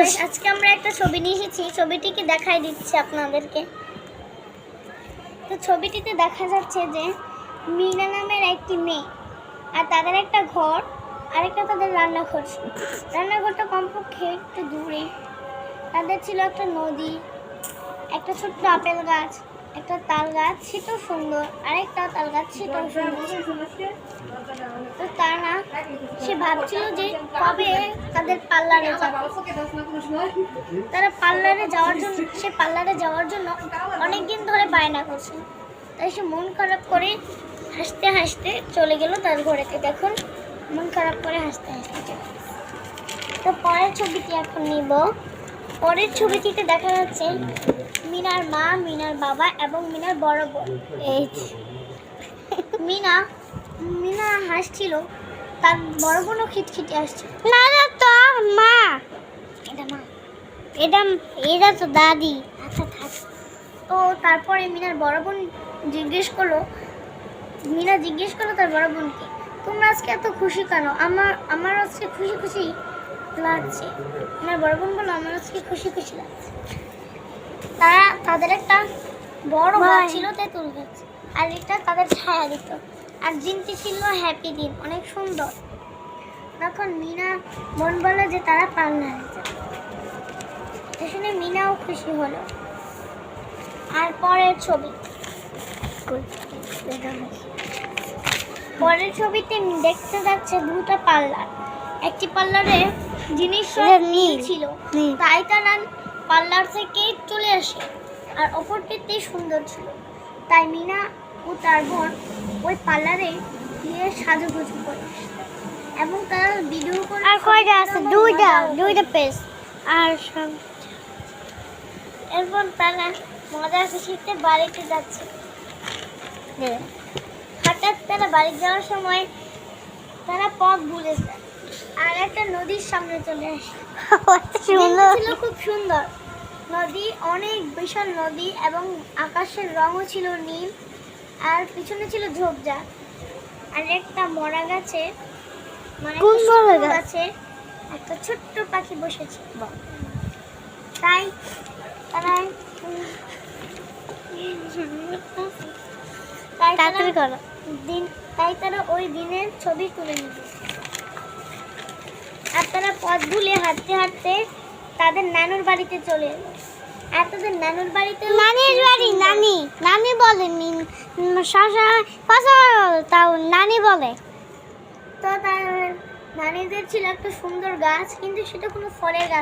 Guys আজকে আমরা একটা ছবি নিয়ে এসেছি, ছবিটিকে দেখাই দিচ্ছি আপনাদেরকে। তো ছবিটিতে দেখা যাচ্ছে যে মিনা নামের একটি মেয়ে আর তাদের একটা ঘর আর একটা তাদের রান্নাঘর ছিল। রান্নাঘরটা কমপক্ষে একটু দূরে। তাদের ছিল একটা নদী, একটা ছোট্ট আপেল গাছ, একটা তাল গাছ সেটাও সুন্দর, আরেকটা তাল গাছ সেটাও সুন্দর। তো তারা সে ভাবছিল যে কবে তাদের পার্লারে যাবে। তারা পার্লারে যাওয়ার জন্য অনেক দিন ধরে বায়না করছে। তাই সে মন খারাপ করে হাসতে হাসতে চলে গেল তার ঘরেতে। দেখুন মন খারাপ করে হাসতে হাসতে চলে গেল। তো পরের ছবিটি এখন নিব। পরের ছবিটিতে দেখা যাচ্ছে মিনার মা, মিনার বাবা এবং মিনার বড় বোন। এই মিনা হাসছিল, তার বড় বোনও খিটখিটে আসছে। না না তো মা, এটা মা, এটা তো দাদি। আচ্ছা থাক। তো তারপরে মিনার বড় বোন জিজ্ঞেস করলো তার বড় বোনকে, তোমরা আজকে এত খুশি কেন? আমার আজকে খুশি খুশি লাগছে। মিনার বড় বোন বললো, আমার আজকে খুশি খুশি লাগছে। তাদের একটা বড় গাছ ছিল তেঁতুল গাছ, আর এটা তাদের ছায়া দিত। আর দিনটি ছিল হ্যাপি দিন, অনেক সুন্দর। তখন মিনা বোন বলে যে তারা পার্লারে যাবে। এটা শুনে মিনাও খুশি হলো। আর পরের ছবিতে দেখতে যাচ্ছে দুটো পার্লার। একটি পার্লারে জিনিস নীল ছিল, তাই তারা পার্লার থেকে চলে আসে। আর অপরটিতে সুন্দর ছিল, তাই মিনা ও তার বোন ওই পার্লারে গিয়ে সাজুগুজু করে এবং তারা ভিডিও করে। আর কয়টা আছে? দুইটা পেজ। আর এরপর তারা মজার খুশিতে বাড়িতে যাচ্ছে। হঠাৎ তারা বাড়ি যাওয়ার সময় তারা পথ ভুলে যায় আর একটা নদীর সামনে চলে আসে। ছিল খুব সুন্দর নদী, অনেক বিশাল নদী এবং আকাশের রঙও ছিল নীল। আর পিছনে ছিল ঝোপঝাড় আর একটা মরা গাছে, মানে গাছে একটা ছোট্ট পাখি বসেছে। তাই তারা ওই দিনের ছবি তুলে নিবে। আর তারা পথ ভুলে হাঁটতে হাঁটতে তাদের নানুর বাড়িতে চলে এলো। আর তাদের নানুর বাড়িতে নানি বলে, তাও নানি বলে। তো তার নানিদের ছিল একটা সুন্দর গাছ, কিন্তু সেটা কোনো ফলের গাছ